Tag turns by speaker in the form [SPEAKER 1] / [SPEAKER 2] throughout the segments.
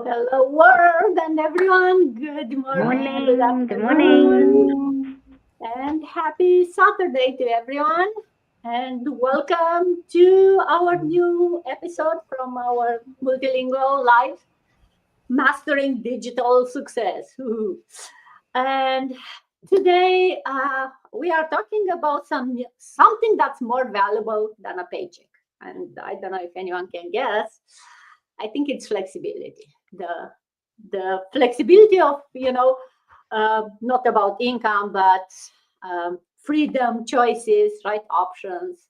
[SPEAKER 1] Hello, world and everyone. Good morning, good
[SPEAKER 2] Morning. Good
[SPEAKER 1] afternoon,
[SPEAKER 2] morning.
[SPEAKER 1] and happy Saturday to everyone. And welcome to our new episode from our multilingual live mastering digital success. Woohoo. And today we are talking about something that's more valuable than a paycheck. And I don't know if anyone can guess. I think it's flexibility. The flexibility of not about income but freedom, choices, right options.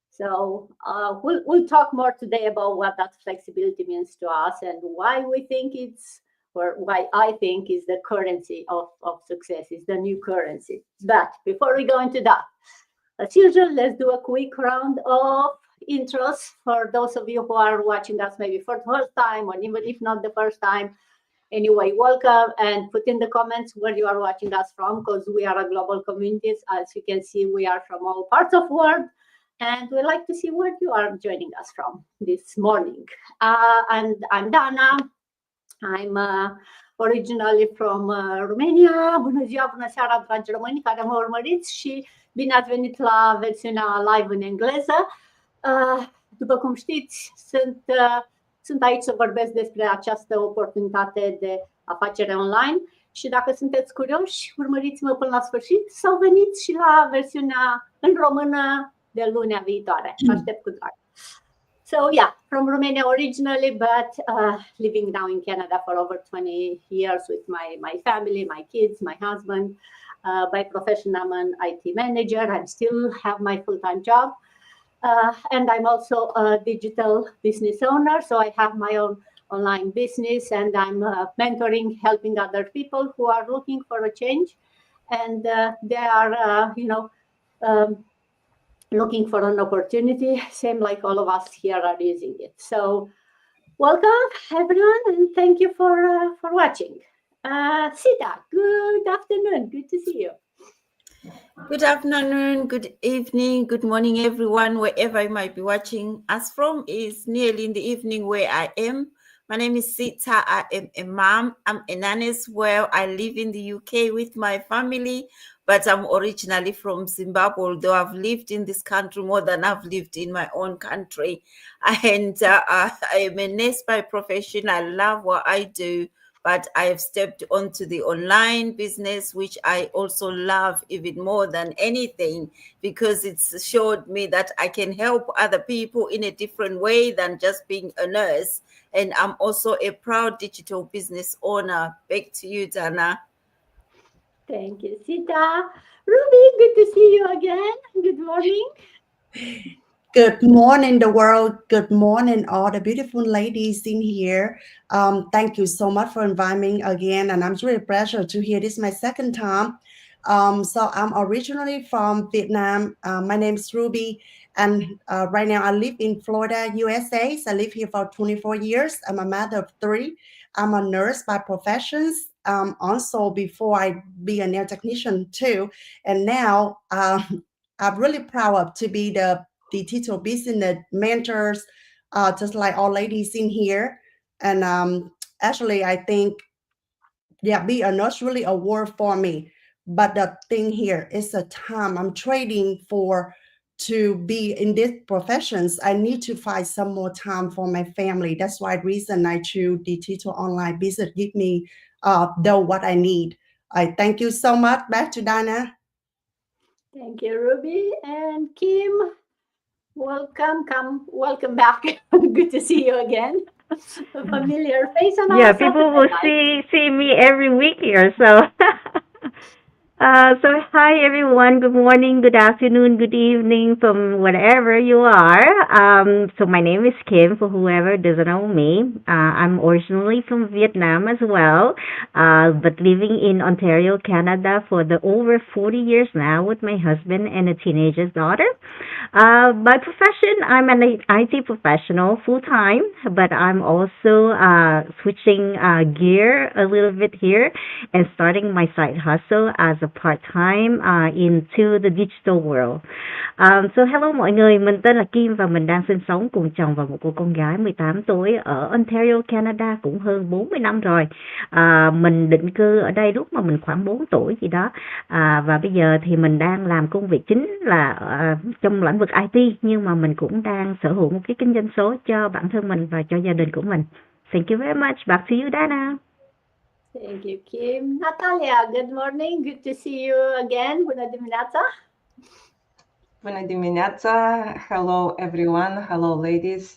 [SPEAKER 1] So we'll talk more today about what that flexibility means to us and why we think it's or why I think is the currency of success, is the new currency. But before we go into that, as usual, let's do a quick round of intros for those of you who are watching us maybe for the first time, or even if not the first time. Anyway, welcome, and put in the comments where you are watching us from, because we are a global community. As you can see, we are from all parts of the world, and we like to see where you are joining us from this morning. And I'm Dana. I'm originally from Romania. Bună ziua, bună seara, dragi români care mă urmăriți și bine ați venit la versiunea live în engleză. După cum știți, sunt aici să vorbesc despre această oportunitate de afacere online și dacă sunteți curioși, urmăriți-mă până la sfârșit sau veniți și la versiunea în română de lunea viitoare. Aștept cu drag. So yeah, from Romania originally, but living now in Canada for over 20 years with my family, my kids, my husband. By profession, I'm an IT manager. I still have my full-time job. And I'm also a digital business owner. So I have my own online business, and I'm mentoring, helping other people who are looking for a change. And they are, looking for an opportunity, same like all of us here are using it. So welcome everyone, and thank you for watching. Sita, good afternoon, good to see you.
[SPEAKER 3] Good afternoon, good evening, good morning, everyone, wherever you might be watching us from. It's nearly in the evening where I am. My name is Sita. I am a mom. I'm a nanny as well. I live in the UK with my family, but I'm originally from Zimbabwe, although I've lived in this country more than I've lived in my own country. And I am a nurse by profession. I love what I do, but I have stepped onto the online business, which I also love even more than anything, because it's showed me that I can help other people in a different way than just being a nurse. And I'm also a proud digital business owner. Back to you, Dana.
[SPEAKER 1] Thank you, Sita. Ruby, good to see you again. Good morning.
[SPEAKER 2] Good morning, the world. Good morning, all the beautiful ladies in here. Thank you so much for inviting me again, and I'm really a pleasure to hear. This is my second time. So I'm originally from Vietnam. My name is Ruby, and right now I live in Florida, USA. So I live here for 24 years. I'm a mother of three. I'm a nurse by professions. Also, before I be a nail technician too, and now I'm really proud to be the digital business mentors, just like all ladies in here. And actually, I think, yeah, be a nurse really a word for me. But the thing here is the time I'm trading for to be in these professions. I need to find some more time for my family. That's why reason I choose digital online business. Give me what I need. I thank you so much. Back to Dana.
[SPEAKER 1] Thank you, Ruby. And Kim, welcome back. Good to see you again. A familiar face on
[SPEAKER 4] Yeah,
[SPEAKER 1] our
[SPEAKER 4] people
[SPEAKER 1] Saturday
[SPEAKER 4] will
[SPEAKER 1] night.
[SPEAKER 4] see me every week here. So, so hi everyone. Good morning, good afternoon, good evening from wherever you are. So my name is Kim. For whoever doesn't know me, I'm originally from Vietnam as well, but living in Ontario, Canada for the over 40 years now with my husband and a teenager's daughter. By profession, I'm an IT professional full time, but I'm also switching gear a little bit here and starting my side hustle as a part time into the digital world. So hello mọi người, mình tên là Kim và mình đang sinh sống cùng chồng và một cô con gái 18 tuổi ở Ontario, Canada cũng hơn 40 năm rồi. Mình định cư ở đây lúc mà mình khoảng 4 tuổi gì đó. Và bây giờ thì mình đang làm công việc chính là trong lĩnh vực IT, nhưng mà mình cũng đang sở hữu một cái kinh doanh số cho bản thân mình và cho gia đình của mình. Thank you very much. Back to you, Dana.
[SPEAKER 1] Thank you, Kim. Natalia, good morning. Good to see you again. Bună dimineața.
[SPEAKER 5] Bună dimineața. Hello, everyone. Hello, ladies.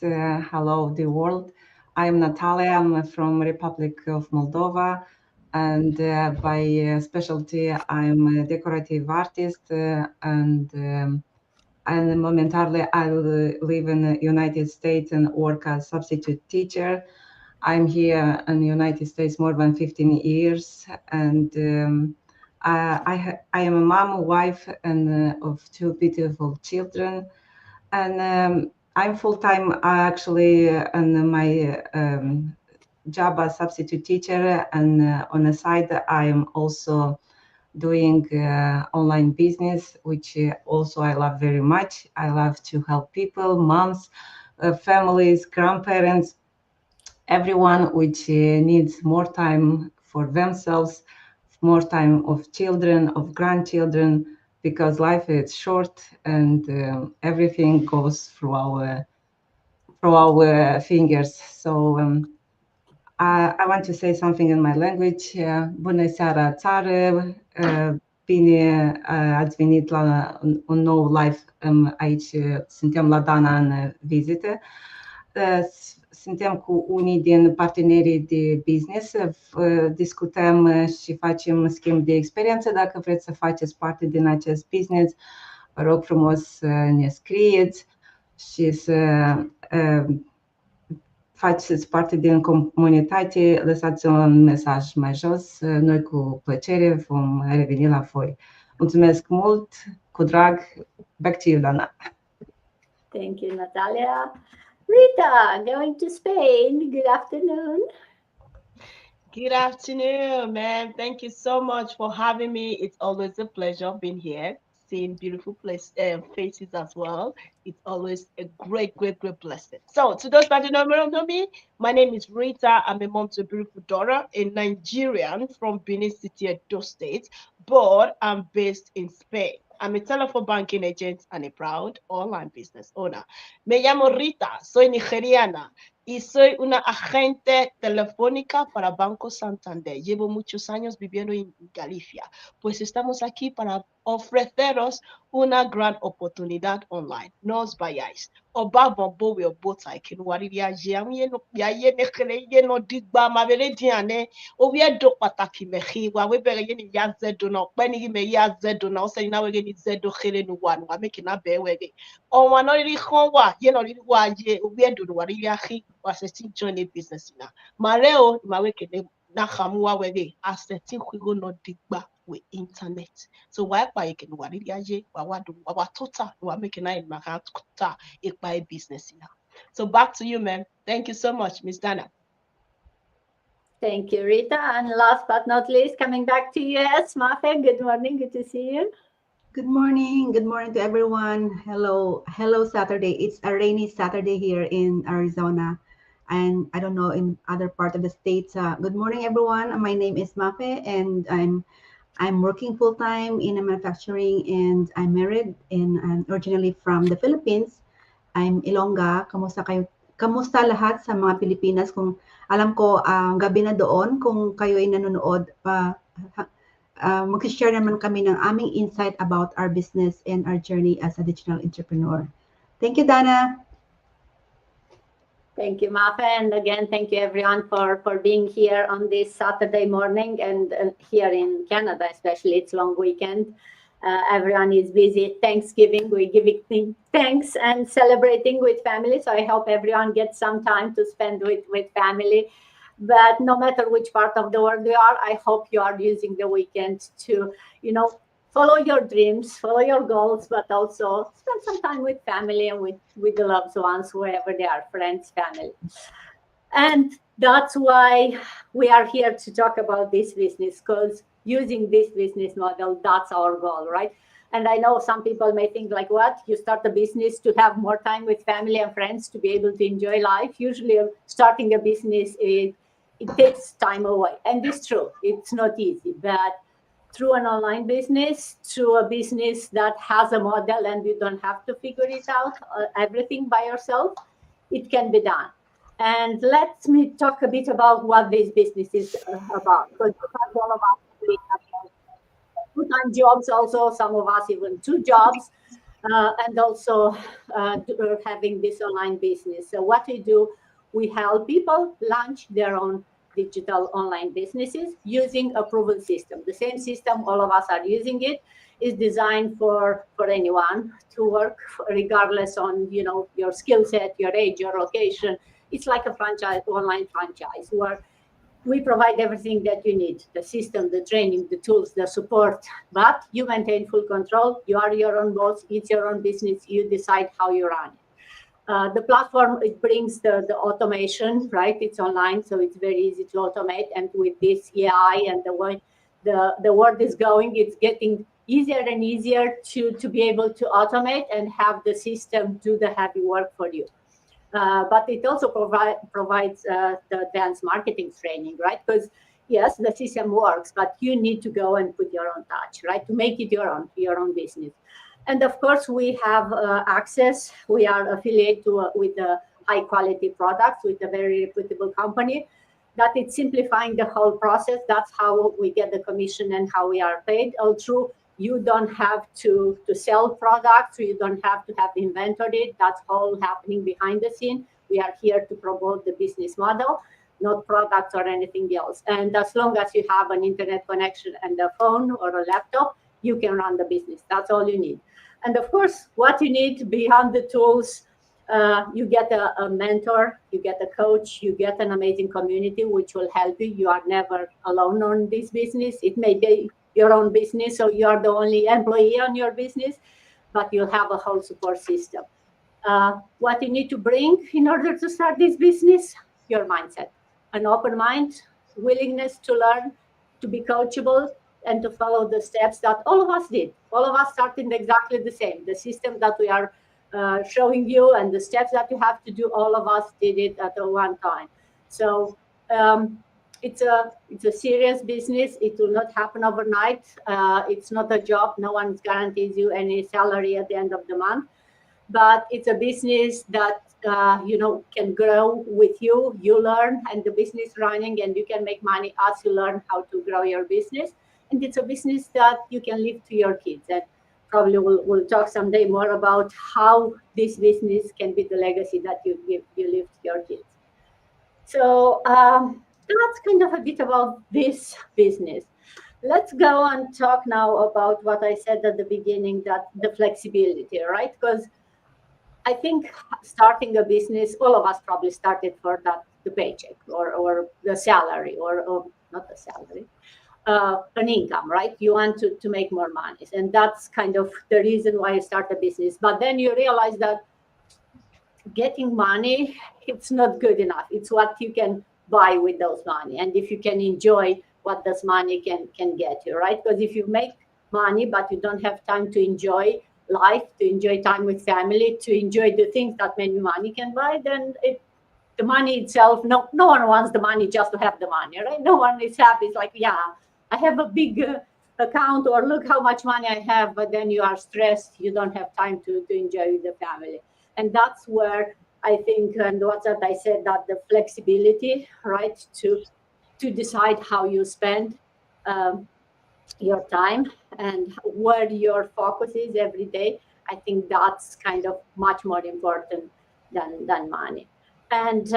[SPEAKER 5] Hello, the world. I'm Natalia. I'm from Republic of Moldova. And by specialty, I'm a decorative artist. And momentarily, I live in the United States and work as substitute teacher. I'm here in the United States more than 15 years. And I am a mom, a wife, and of two beautiful children. And I'm full-time actually in my job as substitute teacher. And on the side, I'm also doing online business, which also I love very much. I love to help people, moms, families, grandparents, everyone which needs more time for themselves, more time of children, of grandchildren, because life is short and everything goes through our fingers. So I want to say something in my language. Bună seara, țară! Bine ați venit la un nou live aici. Suntem la Dana în vizită. Suntem cu unii din partenerii de business, discutăm și facem schimb de experiență. Dacă vreți să faceți parte din acest business, vă rog frumos să ne scrieți și să faceți parte din comunitate, lăsați un mesaj mai jos. Noi cu plăcere vom reveni la voi. Mulțumesc mult, cu drag. Back to you, Dana.
[SPEAKER 1] Thank you, Natalia. Rita, going to Spain. Good afternoon.
[SPEAKER 6] Good afternoon, man. Thank you so much for having me. It's always a pleasure being here, seeing beautiful faces as well. It's always a great blessing. So, to those that don't know me, my name is Rita. I'm a mom to a beautiful daughter, a Nigerian from Benin City, Edo State, but I'm based in Spain. I'm a telephone banking agent and a proud online business owner. Me llamo Rita, soy nigeriana y soy una agente telefónica para Banco Santander. Llevo muchos años viviendo en Galicia, pues estamos aquí para ofreceros una gran oportunidad online. No os vayáis. Ọba bọ̀bọ̀ wẹ̀ bọ́tà ìkíni wà rírí ayé àwọn yẹn ní kẹlẹ́ yẹn náà dìgbà máa bẹ̀rẹ̀ díẹ̀ ní owó ẹ̀dọ́ pàtàkì mẹ́kì wà wẹ́ bẹ̀rẹ̀ yẹn ní yá zẹ́dọ̀ náà pẹ́ ní yìí mẹ́ yá zẹ́dọ̀ náà ọ̀sẹ̀ yìí náà wẹ́rẹ́ ní zẹ́dọ̀ kẹlẹ́ ní wà níwà mẹ́kì náà bẹ́ẹ̀ wẹ́rẹ́ ọ̀wọ́n náà rírí kán wà yẹn náà rírí wà ayé owó ẹ̀dọ̀ wà rírí ayé wà sẹ́ sí join a business náà màrẹ́ o ìmàwé kẹlẹ́ náà kàmú wà wẹ́rẹ́ àṣẹ tí kúrò náà dìgbà with internet. So why buy can what it yaje wa total wa making I my heart total it buy business now. So back to you, ma'am. Thank you so much, Miss Dana.
[SPEAKER 1] Thank you, Rita. And last but not least, coming back to US, Mafe, good morning. Good to see you.
[SPEAKER 7] Good morning. Good morning to everyone. Hello Saturday. It's a rainy Saturday here in Arizona. And I don't know in other part of the states. Good morning, everyone. My name is Mafe and I'm working full-time in a manufacturing and I'm married and I'm originally from the Philippines. I'm Ilongga. Kamusta kayo? Kamusta lahat sa mga Pilipinas? Kung alam ko, gabi na doon, kung kayo ay nanonood, mag-share naman kami ng aming insight about our business and our journey as a digital entrepreneur. Thank you, Dana.
[SPEAKER 1] Thank you, Mafe. And again, thank you everyone for being here on this Saturday morning and here in Canada, especially it's long weekend. Everyone is busy. Thanksgiving, we're giving thanks and celebrating with family. So I hope everyone gets some time to spend with family. But no matter which part of the world you are, I hope you are using the weekend to, follow your dreams, follow your goals, but also spend some time with family and with the loved ones, wherever they are, friends, family. And that's why we are here to talk about this business, because using this business model, that's our goal, right? And I know some people may think like, what, you start a business to have more time with family and friends, to be able to enjoy life? Usually starting a business, it takes time away, and it's true, it's not easy. But through an online business, through a business that has a model and you don't have to figure it out everything by yourself, it can be done. And let me talk a bit about what this business is about, because all of us we have full-time jobs, also some of us even two jobs, and also having this online business. So what we do, we help people launch their own digital online businesses using a proven system. The same system all of us are using it is designed for anyone to work, regardless on your skill set, your age, your location. It's like a franchise, online franchise, where we provide everything that you need: the system, the training, the tools, the support. But you maintain full control. You are your own boss. It's your own business. You decide how you run it. The platform, it brings the automation, right? It's online, so it's very easy to automate. And with this AI and the way the world is going, it's getting easier and easier to be able to automate and have the system do the heavy work for you. But it also provides the advanced marketing training, right? Because yes, the system works, but you need to go and put your own touch, right, to make it your own business. And of course, we have access. We are affiliated with the high quality products with a very reputable company. That it's simplifying the whole process. That's how we get the commission and how we are paid. All through, you don't have to sell products, you don't have to have inventory it. That's all happening behind the scene. We are here to promote the business model, not products or anything else. And as long as you have an internet connection and a phone or a laptop, you can run the business. That's all you need. And of course, what you need beyond the tools, you get a mentor, you get a coach, you get an amazing community which will help you. You are never alone on this business. It may be your own business, so you are the only employee on your business, but you'll have a whole support system. What you need to bring in order to start this business? Your mindset, an open mind, willingness to learn, to be coachable, and to follow the steps that all of us did. All of us started exactly the same. The system that we are showing you and the steps that you have to do, all of us did it at one time. So it's a serious business. It will not happen overnight. It's not a job. No one guarantees you any salary at the end of the month. But it's a business that can grow with you. You learn, and the business running, and you can make money as you learn how to grow your business. And it's a business that you can leave to your kids. And probably we'll talk someday more about how this business can be the legacy that you leave to your kids. So that's kind of a bit about this business. Let's go and talk now about what I said at the beginning, that the flexibility, right? Because I think starting a business, all of us probably started for that, the paycheck or the salary or not the salary, an income, right? You want to make more money. And that's kind of the reason why you start a business. But then you realize that getting money, it's not good enough. It's what you can buy with those money, and if you can enjoy what this money can get you, right? Because if you make money but you don't have time to enjoy life, to enjoy time with family, to enjoy the things that maybe money can buy, then the money itself, no one wants the money just to have the money, right? No one is happy. It's like, yeah, I have a big account, or look how much money I have, but then you are stressed, you don't have time to enjoy with the family. And that's where I think, and what's that I said, that the flexibility, right, to decide how you spend your time and where your focus is every day. I think that's kind of much more important than money. And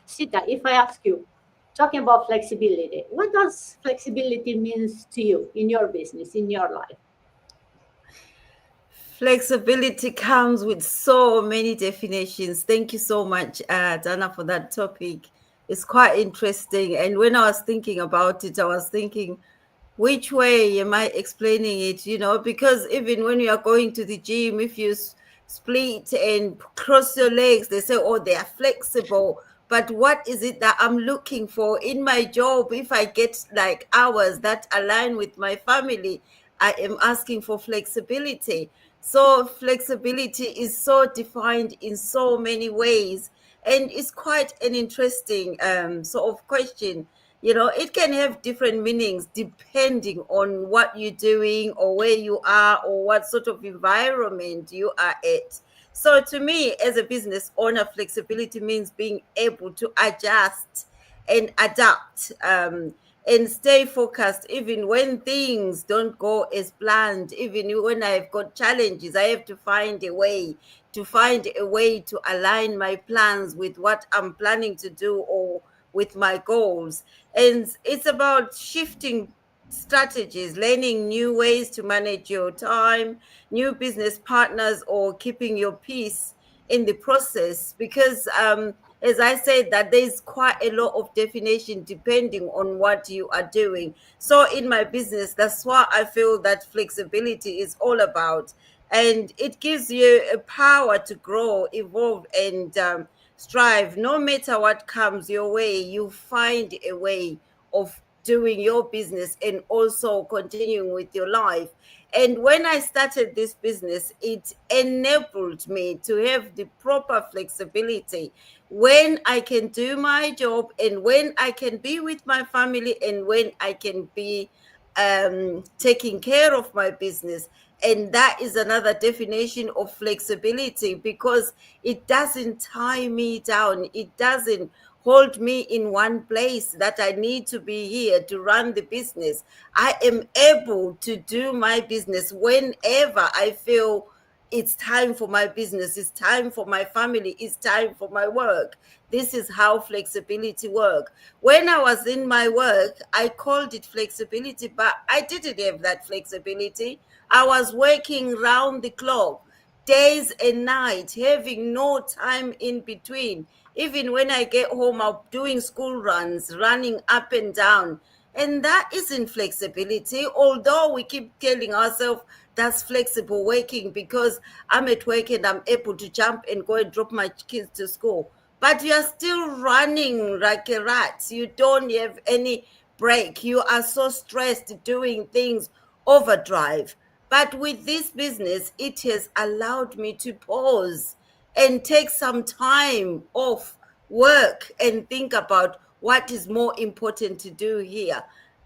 [SPEAKER 1] Sita, if I ask you, talking about flexibility, what does flexibility means to you in your business, in your life?
[SPEAKER 3] Flexibility comes with so many definitions. Thank you so much, Dana, for that topic. It's quite interesting. And when I was thinking about it, I was thinking Which way am I explaining it? Because even when you are going to the gym, if you split and cross your legs, they say, oh, they are flexible. But what is it that I'm looking for in my job? If I get like hours that align with my family, I am asking for flexibility. So flexibility is so defined in so many ways, and it's quite an interesting sort of question. It can have different meanings depending on what you're doing or where you are or what sort of environment you are at. So to me, as a business owner, flexibility means being able to adjust and adapt, and stay focused even when things don't go as planned. Even when I've got challenges, I have to find a way to align my plans with what I'm planning to do or with my goals. And it's about shifting strategies, learning new ways to manage your time, new business partners, or keeping your peace in the process. Because as I said, that there's quite a lot of definition depending on what you are doing. So in my business, that's what I feel that flexibility is all about. And it gives you a power to grow, evolve, and strive. No matter what comes your way, you find a way of doing your business and also continuing with your life. And when I started this business, it enabled me to have the proper flexibility when I can do my job and when I can be with my family and when I can be taking care of my business. And that is another definition of flexibility, because it doesn't tie me down. It doesn't hold me in one place that I need to be here to run the business. I am able to do my business whenever I feel it's time for my business, it's time for my family, it's time for my work. This is how flexibility work. When I was in my work, I called it flexibility, but I didn't have that flexibility. I was working round the clock, days and nights, having no time in between. Even when I get home, I'm doing school runs, running up and down. And that isn't flexibility, although we keep telling ourselves that's flexible working because I'm at work and I'm able to jump and go and drop my kids to school. But you're still running like a rat. You don't have any break. You are so stressed doing things overdrive. But with this business, it has allowed me to pause and take some time off work and think about what is more important to do here.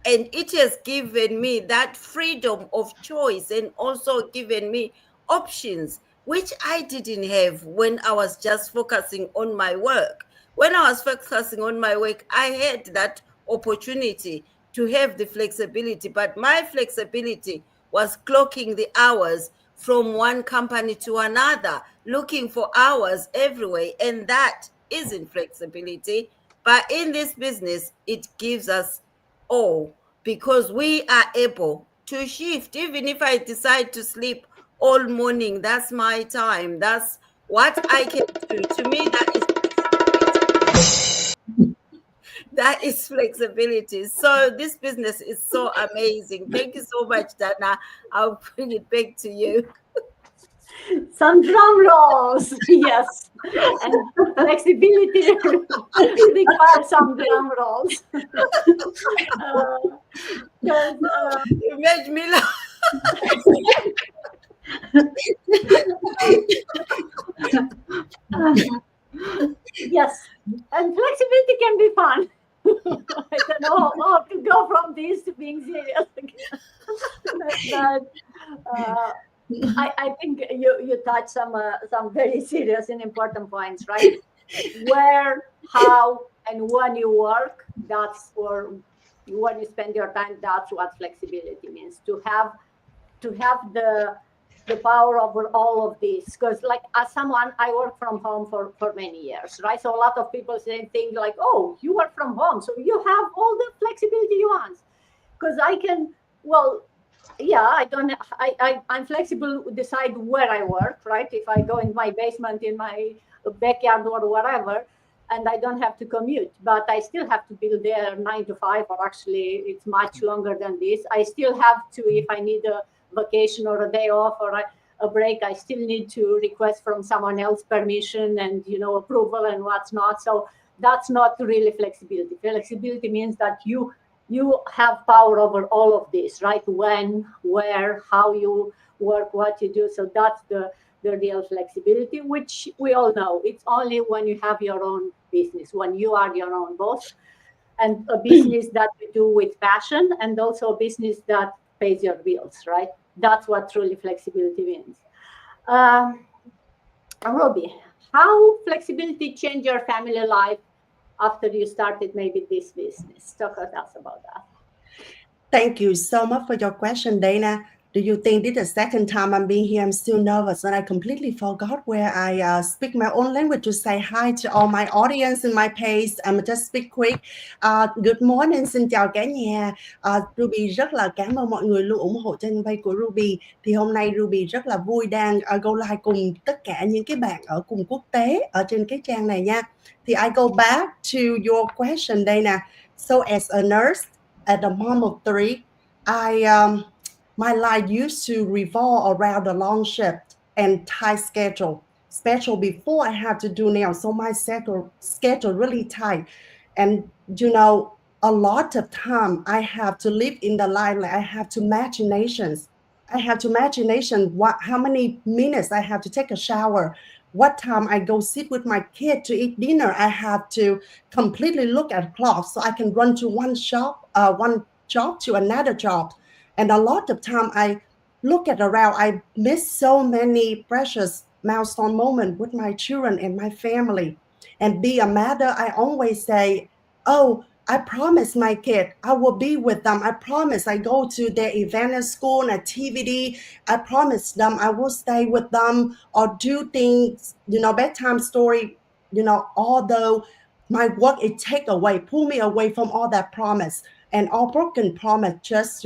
[SPEAKER 3] And it has given me that freedom of choice and also given me options, which I didn't have when I was just focusing on my work. When I was focusing on my work, I had that opportunity to have the flexibility, but my flexibility was clocking the hours from one company to another, looking for hours everywhere. And that isn't flexibility. But in this business, it gives us all, because we are able to shift. Even if I decide to sleep all morning, that's my time. That's what I can do. To me, that is that is flexibility. So this business is so amazing. Thank you so much, Dana. I'll bring it back to you.
[SPEAKER 1] Some drum rolls, yes, and flexibility requires some drum rolls. Because
[SPEAKER 3] You made me laugh.
[SPEAKER 1] yes, and flexibility can be fun. I don't know how to go from this to being serious. But I think you touched some very serious and important points, right? Where, how, and when you work, that's for when you spend your time. That's what flexibility means. To have the power over all of this, because like as someone, I work from home for many years, right? So a lot of people say things like, oh, you work from home, so you have all the flexibility you want. Because I can, well, yeah, I don't, I'm flexible, decide where I work, right? If I go in my basement, in my backyard or whatever, and I don't have to commute, but I still have to be there 9 to 5, or actually it's much longer than this. I still have to, if I need a vacation or a day off or a break, I still need to request from someone else permission and approval and what's not. So that's not really flexibility. Flexibility means that you have power over all of this, right? When, where, how you work, what you do. So that's the real flexibility, which we all know. It's only when you have your own business, when you are your own boss, and a business that you do with passion, and also a business that pays your bills, right? That's what truly flexibility means. Um, Ruby, how flexibility changed your family life after you started maybe this business? Talk to us about that.
[SPEAKER 2] Thank you so much for your question, Dana. Do you think this is the second time I'm being here? I'm still nervous and I completely forgot where I speak my own language to say hi to all my audience in my page. I'm just speak quick. Good morning, xin chào cả nhà. Ruby rất là cảm ơn mọi người luôn ủng hộ trên page của Ruby. Thì hôm nay Ruby rất là vui đang go live cùng tất cả những cái bạn ở cùng quốc tế ở trên cái trang này nha. Thì I go back to your question, Dana. So as a nurse, at the mom of three, my life used to revolve around the long shift and tight schedule, especially before I had to do nails. So my schedule really tight, and a lot of time I have to live in the life. Like I have to imaginations. I have to imagination how many minutes I have to take a shower, what time I go sit with my kid to eat dinner. I have to completely look at clock so I can run to one job to another job. And a lot of time I look at around, I miss so many precious milestone moments with my children and my family. And be a mother, I always say, oh, I promise my kid I will be with them. I promise I go to their event at school, activity. I promise them I will stay with them or do things, bedtime story, although my work it take away, pull me away from all that promise and all broken promise just,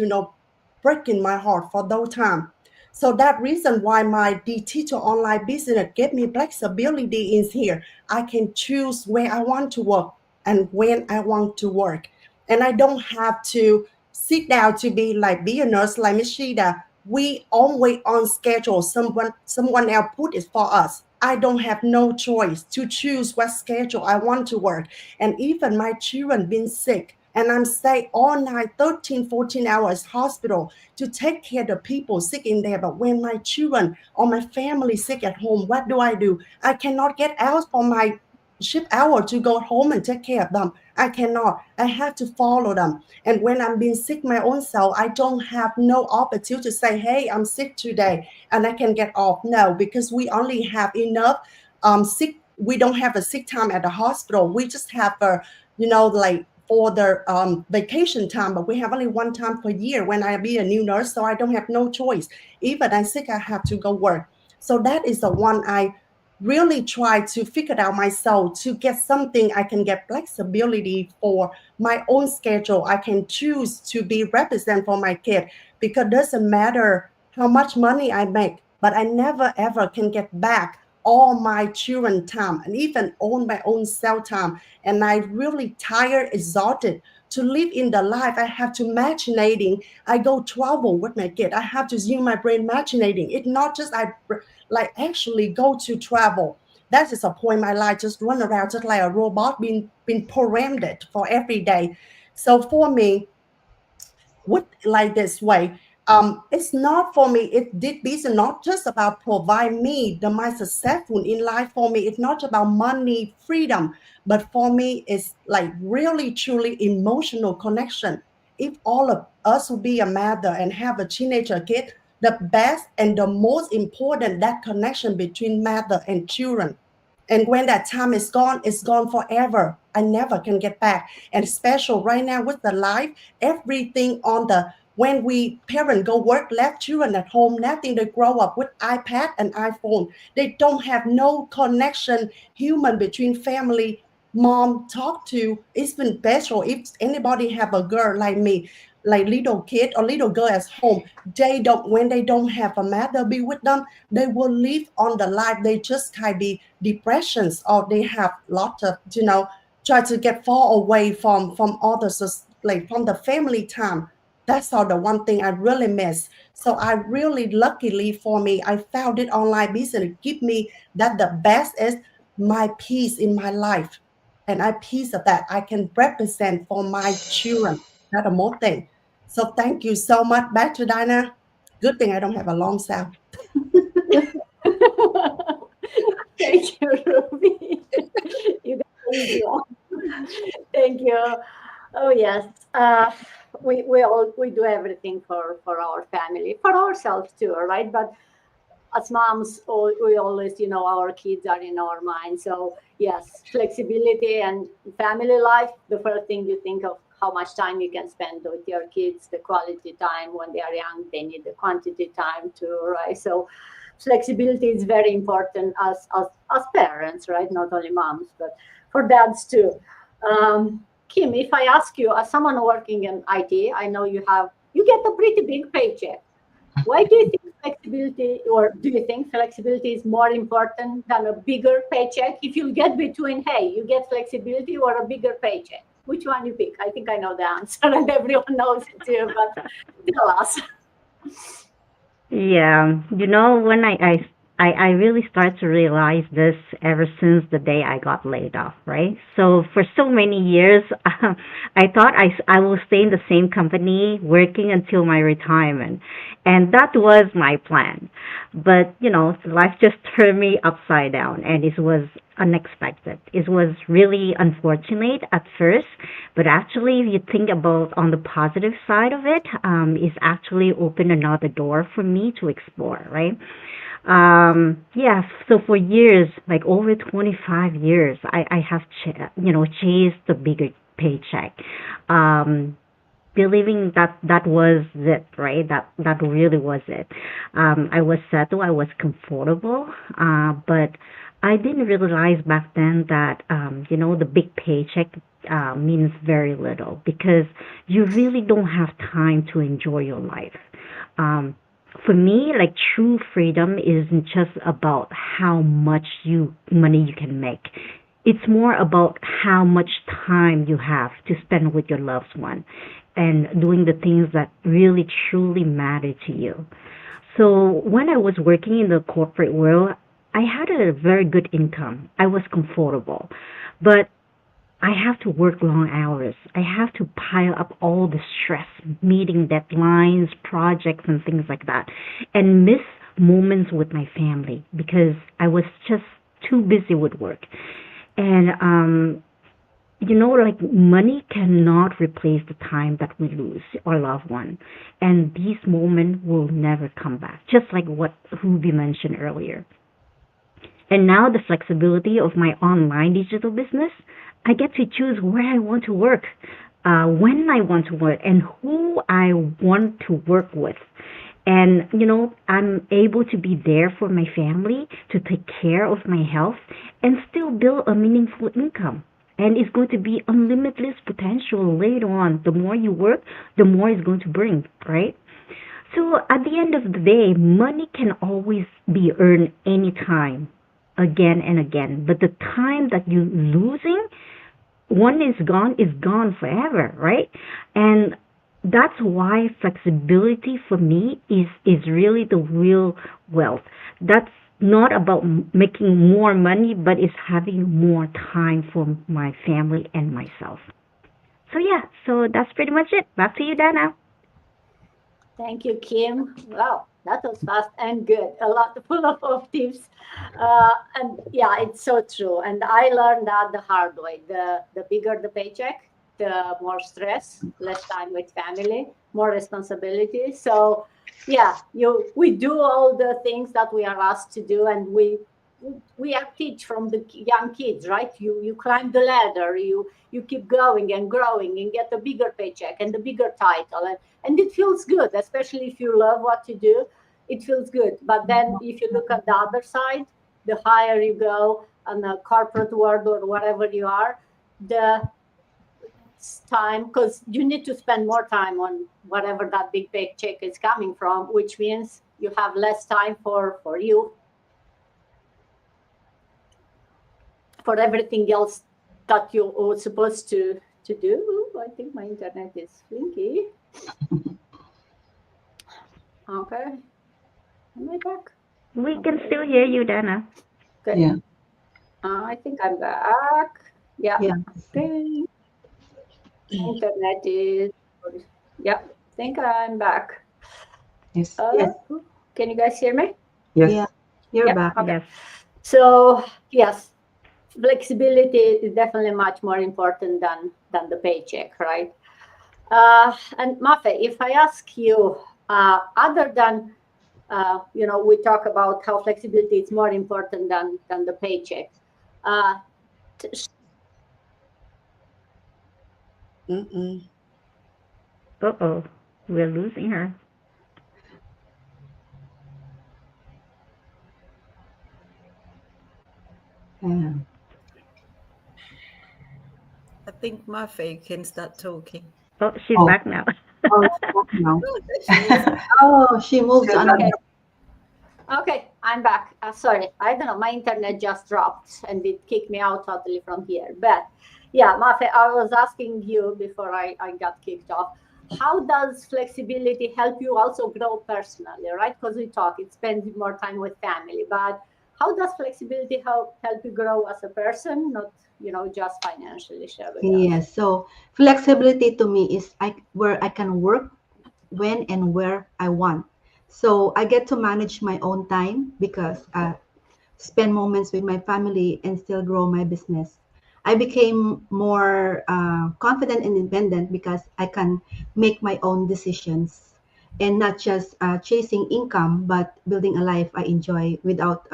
[SPEAKER 2] breaking my heart for those time. So that reason why my digital online business gave me flexibility is here. I can choose where I want to work and when I want to work. And I don't have to sit down to be a nurse like Miss Shida. We always on schedule. Someone else put it for us. I don't have no choice to choose what schedule I want to work. And even my children been sick and I'm stay all night 13 14 hours hospital to take care of the people sick in there. But when my children or my family sick at home, what do? I cannot get out for my shift hour to go home and take care of them. I cannot. I have to follow them. And when I'm being sick my own self, I don't have no opportunity to say, hey, I'm sick today and I can get off. No, because we only have enough sick. We don't have a sick time at the hospital. We just have a, like for the vacation time, but we have only one time per year when I be a new nurse. So I don't have no choice. Even I'm sick, I have to go work. So that is the one I really try to figure out myself to get something I can get flexibility for my own schedule. I can choose to be represent for my kid because it doesn't matter how much money I make, but I never ever can get back all my children time and even own my own self time. And I really tired, exhausted to live in the life. I have to imaginating. I go travel with my kid. I have to use my brain imaginating. It's not just I like actually go to travel. That is a point in my life. Just run around just like a robot, being programmed for every day. So for me, with like this way, it's not for me. It did business not just about provide me the my successful in life. For me, it's not about money, freedom, but for me, it's like really truly emotional connection. If all of us will be a mother and have a teenager kid, the best and the most important that connection between mother and children. And when that time is gone, it's gone forever. I never can get back. And special right now with the life, everything on the when we parent go work, left children at home, nothing. They grow up with iPad and iPhone. They don't have no connection human between family. Mom talk to. It's been special if anybody have a girl like me. like little kid or little girl at home, they don't, when they don't have a mother be with them, they will live on the life, they just kind of be depressions, or they have lot of, try to get far away from others, like from the family time. That's all the one thing I really miss. So I really, luckily for me, I found it online business give me that the best is my peace in my life, and I piece of that I can represent for my children. That's a more thing. So thank you so much. Back to Dinah. Good thing I don't have a long sound.
[SPEAKER 1] Thank you, Ruby. You got the easy one. Thank you. Oh yes, we do everything for our family, for ourselves too, right? But as moms, we always, our kids are in our mind. So yes, flexibility and family life. The first thing you think of how much time you can spend with your kids, the quality time when they are young. They need the quantity time too, right? So flexibility is very important as parents, right? Not only moms, but for dads too. Kim, if I ask you, as someone working in IT, I know you get a pretty big paycheck. Why do you think flexibility, or do you think flexibility is more important than a bigger paycheck? If you get between, hey, you get flexibility or a bigger paycheck, which one you pick? I think I know the answer, and everyone knows it too. But tell us.
[SPEAKER 4] Yeah, when I really start to realize this ever since the day I got laid off, right? So for so many years, I thought I will stay in the same company working until my retirement. And that was my plan. But, life just turned me upside down, and it was unexpected. It was really unfortunate at first, but actually, if you think about on the positive side of it, it's actually opened another door for me to explore, right? Yeah, so for years, like over 25 years, I have, chased the bigger paycheck. Um, Believing that that was it, right? That really was it. I was settled, I was comfortable, but I didn't realize back then that the big paycheck means very little because you really don't have time to enjoy your life. Um, for me, like true freedom isn't just about how much you money you can make. It's more about how much time you have to spend with your loved one and doing the things that really truly matter to you. So when I was working in the corporate world, I had a very good income. I was comfortable. But I have to work long hours. I have to pile up all the stress, meeting deadlines, projects, and things like that, and miss moments with my family because I was just too busy with work. And like money cannot replace the time that we lose our loved one, and these moments will never come back. Just like what Ruby mentioned earlier. And now the flexibility of my online digital business, I get to choose where I want to work, when I want to work, and who I want to work with. And, I'm able to be there for my family, to take care of my health, and still build a meaningful income. And it's going to be unlimited potential later on. The more you work, the more it's going to bring, right? So at the end of the day, money can always be earned anytime, again and again. But the time that you're losing, one is gone forever, right? And that's why flexibility for me is really the real wealth. That's not about making more money, but it's having more time for my family and myself. So yeah, so that's pretty much it. Back to you, Dana.
[SPEAKER 1] Thank you, Kim. Wow, that was fast and good. A lot full of tips. And yeah, it's so true. And I learned that the hard way. The bigger the paycheck, the more stress, less time with family, more responsibility. So yeah, we do all the things that we are asked to do, and we are teach from the young kids, right? You climb the ladder, you keep going and growing and get a bigger paycheck and the bigger title, and it feels good, especially if you love what you do. It feels good. But then if you look at the other side, the higher you go on the corporate world or whatever you are, the less time because you need to spend more time on whatever that big paycheck is coming from, which means you have less time for you, for everything else that you are supposed to do. I think my internet is flinky. Okay. Am I back?
[SPEAKER 4] We can still hear you, Dana.
[SPEAKER 1] Okay.
[SPEAKER 5] Yeah.
[SPEAKER 1] I think I'm back. Yeah.
[SPEAKER 7] Yeah.
[SPEAKER 1] Okay. Internet is. Yeah. Think I'm back.
[SPEAKER 5] Yes.
[SPEAKER 7] Yes.
[SPEAKER 1] Can you guys hear me?
[SPEAKER 5] Yes.
[SPEAKER 7] Yeah. You're
[SPEAKER 1] Yeah.
[SPEAKER 7] back.
[SPEAKER 1] Okay.
[SPEAKER 4] Yes.
[SPEAKER 1] So yes, flexibility is definitely much more important than the paycheck, right? And Mafe, if I ask you, other than we talk about how flexibility is more important than the paycheck. Uh,
[SPEAKER 2] Mm-mm.
[SPEAKER 4] Uh-oh. We're losing her.
[SPEAKER 5] Yeah.
[SPEAKER 3] I think Mafe can start talking.
[SPEAKER 4] Oh, she's
[SPEAKER 5] Oh,
[SPEAKER 4] back now.
[SPEAKER 7] Oh, it's back now.
[SPEAKER 3] Oh, there she is.
[SPEAKER 7] Oh, she moves on.
[SPEAKER 1] okay, okay, I'm back. Sorry, I don't know. My internet just dropped and it kicked me out totally from here. But yeah, Mafe, I was asking you before I got kicked off. How does flexibility help you also grow personally, right? Because we talk, it spends more time with family. But how does flexibility help you grow as a person, not just financially? Share with us.
[SPEAKER 7] Yes. So flexibility to me is where I can work when and where I want. So I get to manage my own time because spend moments with my family and still grow my business. I became more confident and independent because I can make my own decisions and not just chasing income, but building a life I enjoy without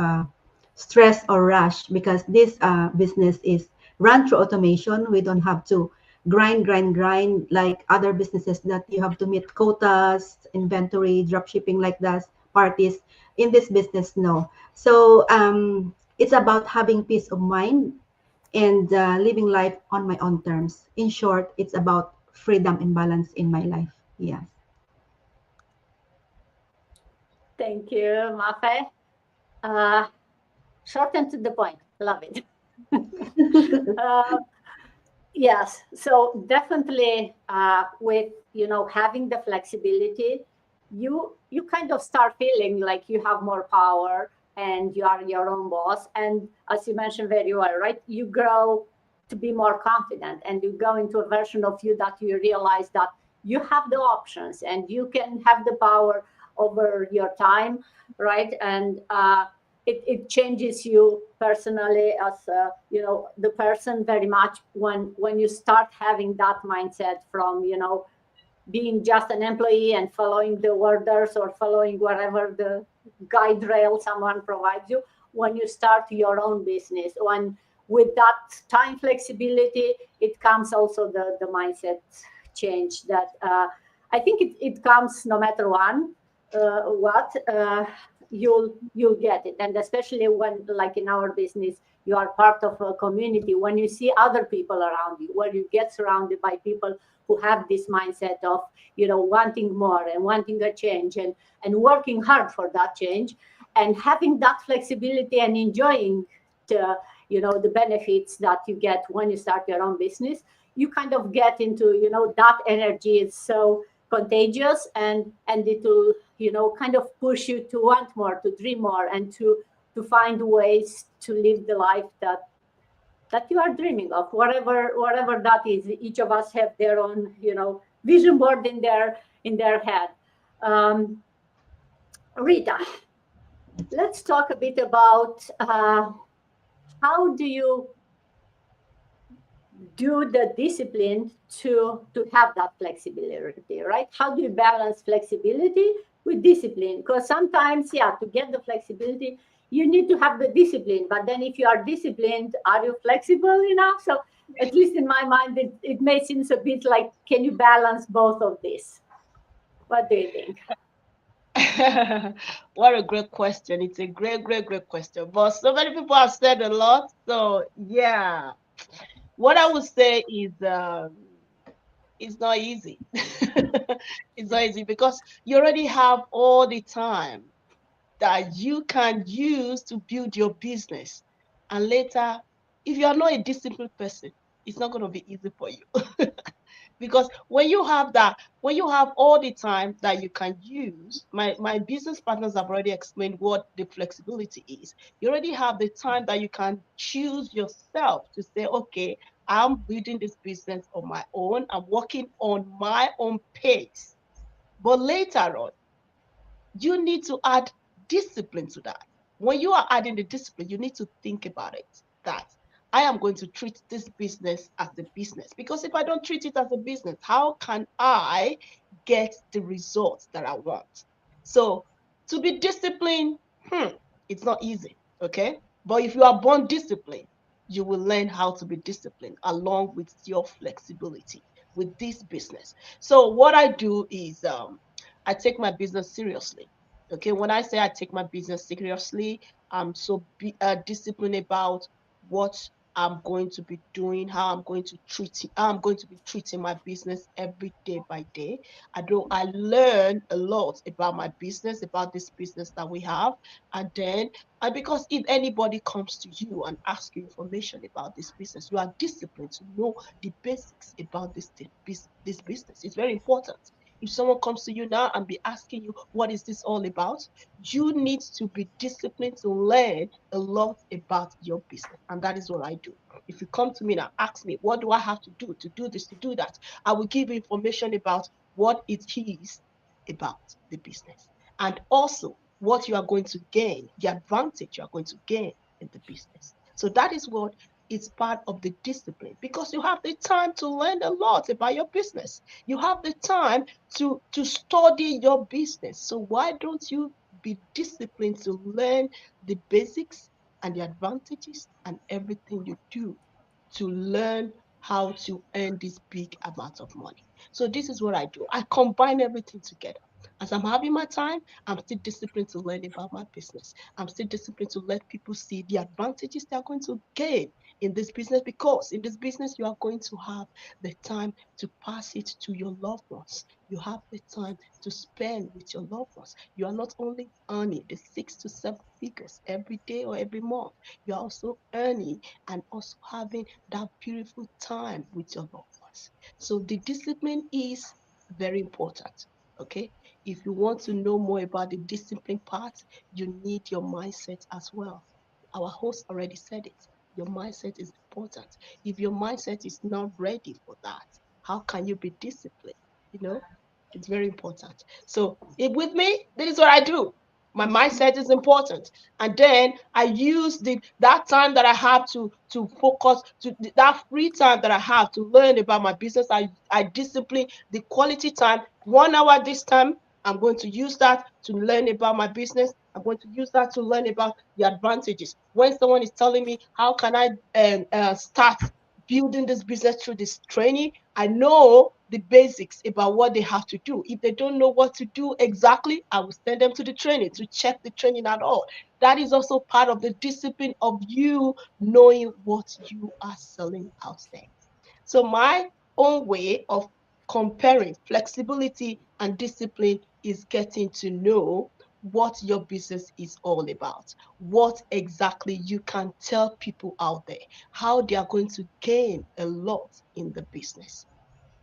[SPEAKER 7] stress or rush because this business is run through automation. We don't have to grind like other businesses that you have to meet quotas, inventory, drop shipping like that, parties. In this business, no. So it's about having peace of mind and living life on my own terms. In short, it's about freedom and balance in my life. Yes.
[SPEAKER 1] Thank you, Mafe. Uh, Short and to the point. Love it. uh, yes. So definitely, with having the flexibility, you kind of start feeling like you have more power and you are your own boss. And as you mentioned very well, right? You grow to be more confident, and you go into a version of you that you realize that you have the options and you can have the power over your time, right? And it changes you personally as the person very much when you start having that mindset from being just an employee and following the orders or following whatever the guide rail someone provides you. When you start your own business, when with that time flexibility, it comes also the mindset change that I think it comes no matter what you'll get it. And especially when, like in our business, you are part of a community, when you see other people around you, where you get surrounded by people who have this mindset of wanting more and wanting a change and working hard for that change, and having that flexibility and enjoying the the benefits that you get when you start your own business. You kind of get into that energy is so contagious, and it will kind of push you to want more, to dream more, and to find ways to live the life that you are dreaming of, whatever that is. Each of us have their own vision board in their head. um, Rita, let's talk a bit about how do you do the discipline to have that flexibility, right? How do you balance flexibility with discipline? Because sometimes, yeah, to get the flexibility, you need to have the discipline. But then if you are disciplined, are you flexible enough? So at least in my mind, it may seem a bit like, can you balance both of these? What do you think?
[SPEAKER 6] What a great question. It's a great question. But so many people have said a lot. So, yeah, what I would say is It's not easy. It's not easy because you already have all the time that you can use to build your business. And later, if you are not a disciplined person, it's not going to be easy for you. Because when you have all the time that you can use, my business partners have already explained what the flexibility is. You already have the time that you can choose yourself to say, okay, I'm building this business on my own, I'm working on my own pace. But later on, you need to add discipline to that. When you are adding the discipline, you need to think about it that I am going to treat this business as a business. Because if I don't treat it as a business, how can I get the results that I want? So to be disciplined, it's not easy, okay? But if you are born disciplined, you will learn how to be disciplined along with your flexibility with this business. So what I do is I take my business seriously. Okay, when I say I take my business seriously, I'm so disciplined about what I'm going to be doing, how I'm going to treat it, how I'm going to be treating my business every day by day. I learn a lot about my business, about this business that we have, and then because if anybody comes to you and asks you information about this business, you are disciplined to know the basics about this business. It's very important. If someone comes to you now and be asking you, what is this all about? You need to be disciplined to learn a lot about your business. And that is what I do. If you come to me and ask me, what do I have to do this, to do that? I will give you information about what it is about the business. And also what you are going to gain, the advantage you are going to gain in the business. So that is what is part of the discipline because you have the time to learn a lot about your business. You have the time to study your business. So why don't you be disciplined to learn the basics and the advantages and everything you do to learn how to earn this big amount of money? So this is what I do. I combine everything together. As I'm having my time, I'm still disciplined to learn about my business. I'm still disciplined to let people see the advantages they're going to gain in this business because in this business, you are going to have the time to pass it to your loved ones. You have the time to spend with your loved ones. You are not only earning the 6 to 7 figures every day or every month, you are also earning and also having that beautiful time with your loved ones. So the discipline is very important. Okay. If you want to know more about the discipline part, you need your mindset as well. Our host already said it. Your mindset is important. If your mindset is not ready for that, how can you be disciplined? You know, it's very important. So, if with me, this is what I do. My mindset is important, and then I use the that time that I have to focus to that free time that I have to learn about my business. I discipline the quality time. 1 hour this time, I'm going to use that to learn about my business. I'm going to use that to learn about the advantages. When someone is telling me how can I start building this business through this training, I know the basics about what they have to do. If they don't know what to do exactly, I will send them to the training to check the training at all. That is also part of the discipline of you knowing what you are selling out there. So my own way of comparing flexibility and discipline is getting to know what your business is all about, what exactly you can tell people out there, how they are going to gain a lot in the business.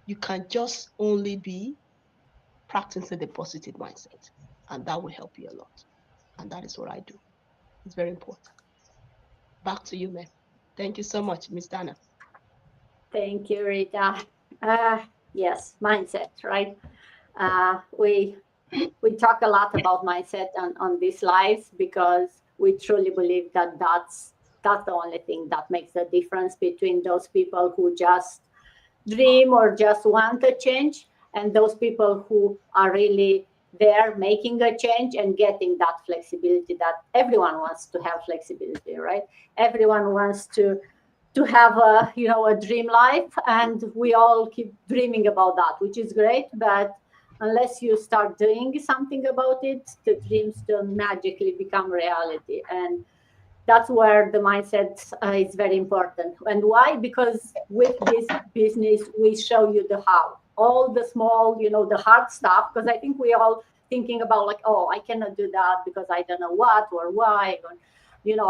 [SPEAKER 6] You can just only be practicing the positive mindset, and that will help you a lot. And that is what I do. It's very important. Back to you, ma'am. Thank you so much, Miss Dana.
[SPEAKER 1] Thank you, Rita. Uh, yes, mindset, right? We talk a lot about mindset on these lives because we truly believe that that's the only thing that makes the difference between those people who just dream or just want a change and those people who are really there making a change and getting that flexibility that everyone wants to have flexibility, right? Everyone wants to have a a dream life, and we all keep dreaming about that, which is great, but unless you start doing something about it, the dreams don't magically become reality. And that's where the mindset is very important. And why? Because with this business we show you the how. all the small, the hard stuff, because I think we all thinking about like, oh, I cannot do that because I don't know what or why, or,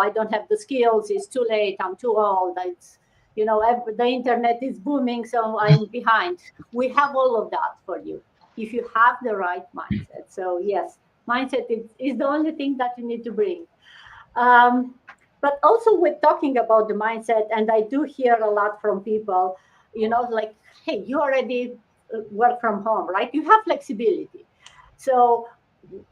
[SPEAKER 1] I don't have the skills. It's too late. I'm too old. It's, the internet is booming, so I'm behind. We have all of that for you if you have the right mindset. So yes, mindset is the only thing that you need to bring. Um, but also with talking about the mindset, and I do hear a lot from people, like, hey, you already work from home, right? You have flexibility. So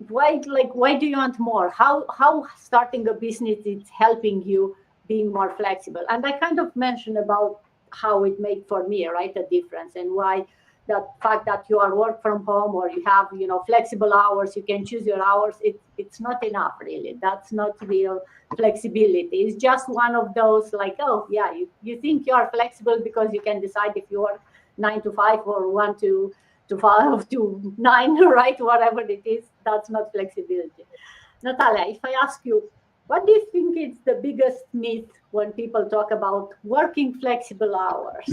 [SPEAKER 1] why do you want more? How starting a business is helping you being more flexible? And I kind of mentioned about how it made for me, right, a difference, and why that fact that you are work from home or you have flexible hours, you can choose your hours. It's not enough, really. That's not real flexibility. It's just one of those, like, oh yeah, you think you are flexible because you can decide if you work 9 to 5 or 1 to 5 to 9, right? Whatever it is, that's not flexibility. Natalia, if I ask you, what do you think is the biggest myth when people talk about working flexible hours?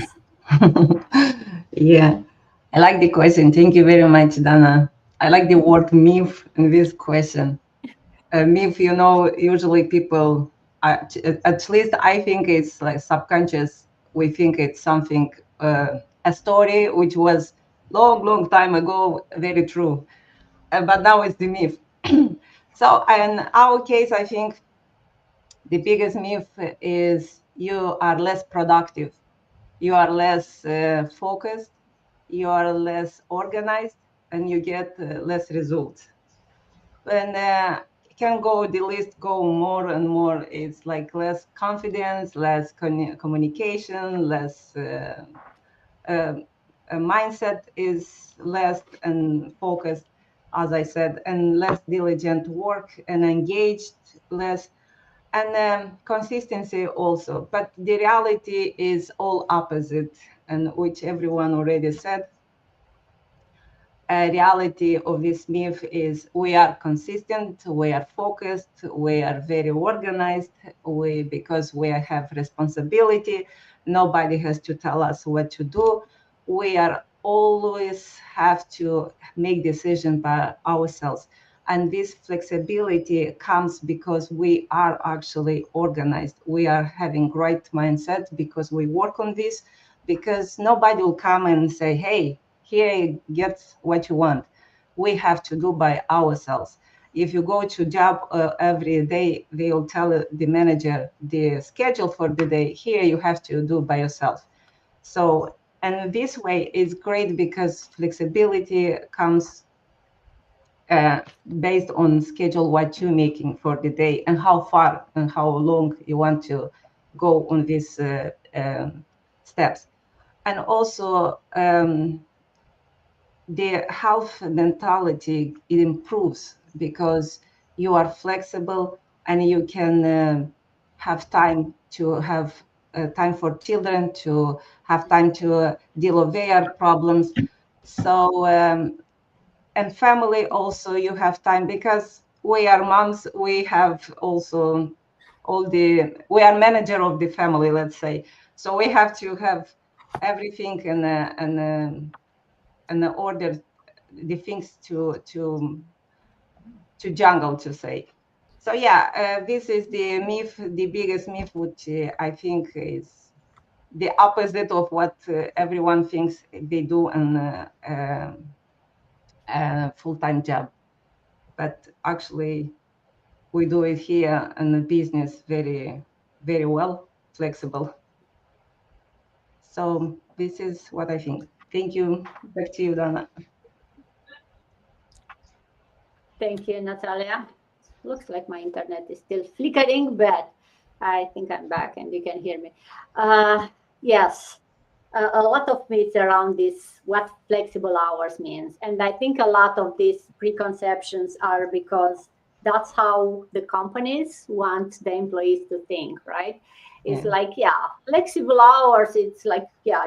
[SPEAKER 5] Yeah, I like the question. Thank you very much, Dana. I like the word myth in this question. Myth, usually people, at least I think it's like subconscious. We think it's something, a story which was long, long time ago, very true. But now it's the myth. So in our case, I think the biggest myth is you are less productive, you are less focused, you are less organized, and you get less results. And can go the list go more and more. It's like less confidence, less communication, less mindset is less and focused, as I said, and less diligent work and engaged less, and consistency also. But the reality is all opposite, and which everyone already said. A reality of this myth is we are consistent, we are focused, we are very organized, because we have responsibility, nobody has to tell us what to do. We are always have to make decisions by ourselves. And this flexibility comes because we are actually organized. We are having great mindset because we work on this, because nobody will come and say, hey, here you get what you want. We have to do by ourselves. If you go to job every day, they will tell the manager the schedule for the day. Here you have to do by yourself. So, and this way is great because flexibility comes based on schedule what you're making for the day and how far and how long you want to go on these steps. And also, the health mentality, it improves because you are flexible and you can have time to have time for children, to have time to deal with their problems. So and family also, you have time because we are moms, we have also we are manager of the family, let's say. So we have to have everything and order the things to jungle, to say. So yeah, this is the myth, the biggest myth, which I think is the opposite of what everyone thinks they do in a full-time job. But actually, we do it here in the business very, very well, flexible. So this is what I think. Thank you. Back to you, Dana.
[SPEAKER 1] Thank you, Natalia. Looks like my internet is still flickering, but I think I'm back and you can hear me. Yes, a lot of myths around this, what flexible hours means. And I think a lot of these preconceptions are because that's how the companies want the employees to think, right? It's
[SPEAKER 5] Yeah.
[SPEAKER 1] like, yeah, flexible hours, it's like, yeah,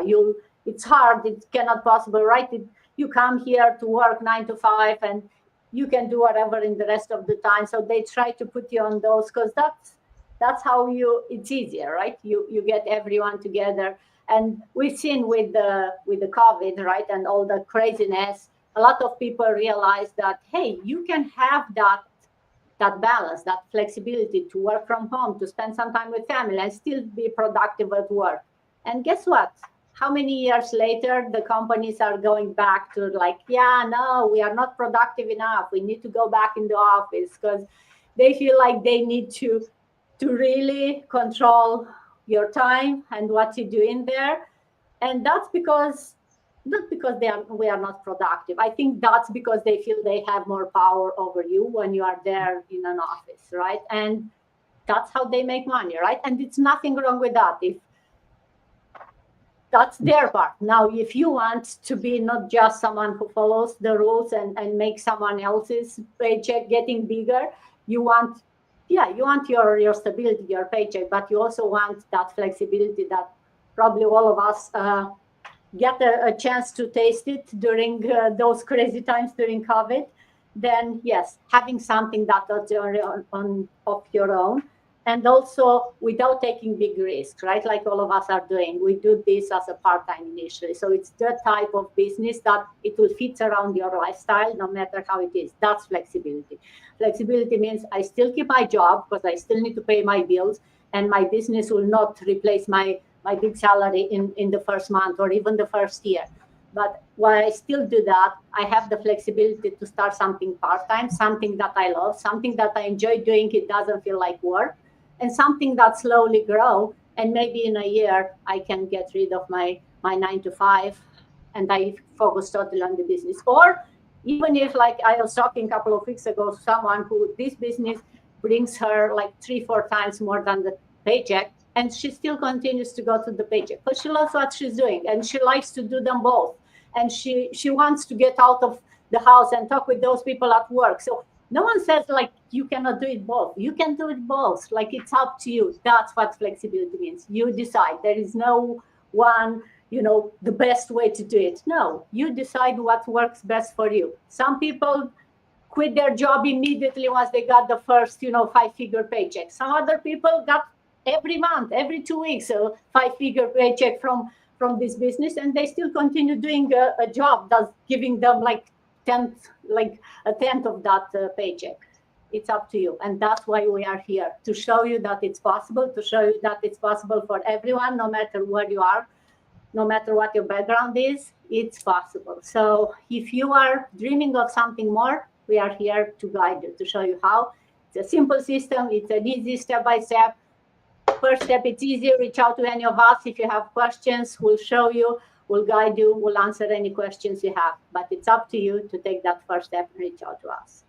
[SPEAKER 1] it's hard, it cannot possible, right? You come here to work 9 to 5 and you can do whatever in the rest of the time. So they try to put you on those because that's how it's easier, right? You get everyone together. And we've seen with the COVID, right, and all the craziness, a lot of people realize that, hey, you can have that balance, that flexibility to work from home, to spend some time with family and still be productive at work. And guess what? How many years later, the companies are going back to like, yeah, no, we are not productive enough. We need to go back in the office because they feel like they need to really control your time and what you do in there. And that's because not because we are not productive. I think that's because they feel they have more power over you when you are there in an office, right? And that's how they make money, right? And it's nothing wrong with that. If that's their part. Now, if you want to be not just someone who follows the rules and make someone else's paycheck getting bigger, you want, yeah, you want your stability, your paycheck, but you also want that flexibility that probably all of us get a chance to taste it during those crazy times during COVID. Then yes, having something that is on of your own, and also without taking big risks, right? Like all of us are doing. We do this as a part-time initially. So it's the type of business that it will fit around your lifestyle, no matter how it is. That's flexibility. Flexibility means I still keep my job because I still need to pay my bills, and my business will not replace my big salary in the first month or even the first year. But while I still do that, I have the flexibility to start something part-time, something that I love, something that I enjoy doing. It doesn't feel like work, and something that slowly grow. And maybe in a year, I can get rid of my 9 to 5, and I focus totally on the business. Or even if, like I was talking a couple of weeks ago, someone who this business brings her like 3 4 times more than the paycheck, and she still continues to go to the paycheck because she loves what she's doing and she likes to do them both, and she wants to get out of the house and talk with those people at work. So no one says like you cannot do it both. You can do it both. Like it's up to you. That's what flexibility means. You decide. There is no one, the best way to do it. No, you decide what works best for you. Some people quit their job immediately once they got the first, 5-figure paycheck. Some other people got every month, every 2 weeks, a 5-figure paycheck from this business, and they still continue doing a job that's giving them like a tenth of that paycheck. It's up to you, and that's why we are here, to show you that it's possible, to show you that it's possible for everyone, no matter where you are, no matter what your background is. It's possible. So if you are dreaming of something more, we are here to guide you, to show you how. It's a simple system. It's an easy step by step. First step, it's easy. Reach out to any of us. If you have questions, we'll show you, we'll guide you, we'll answer any questions you have. But it's up to you to take that first step and reach out to us.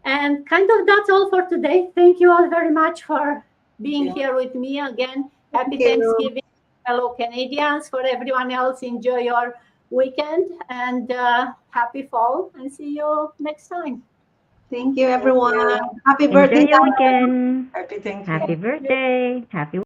[SPEAKER 1] And kind of that's all for today. Thank you all very much for being here with me again. Happy Thanksgiving, fellow Canadians. For everyone else, enjoy your weekend, and happy fall, and see you next time.
[SPEAKER 7] Thank you, everyone. Happy
[SPEAKER 4] Enjoy
[SPEAKER 7] birthday,
[SPEAKER 4] your
[SPEAKER 7] Sarah.
[SPEAKER 4] weekend.
[SPEAKER 5] Happy Thanksgiving.
[SPEAKER 4] Happy birthday. Happy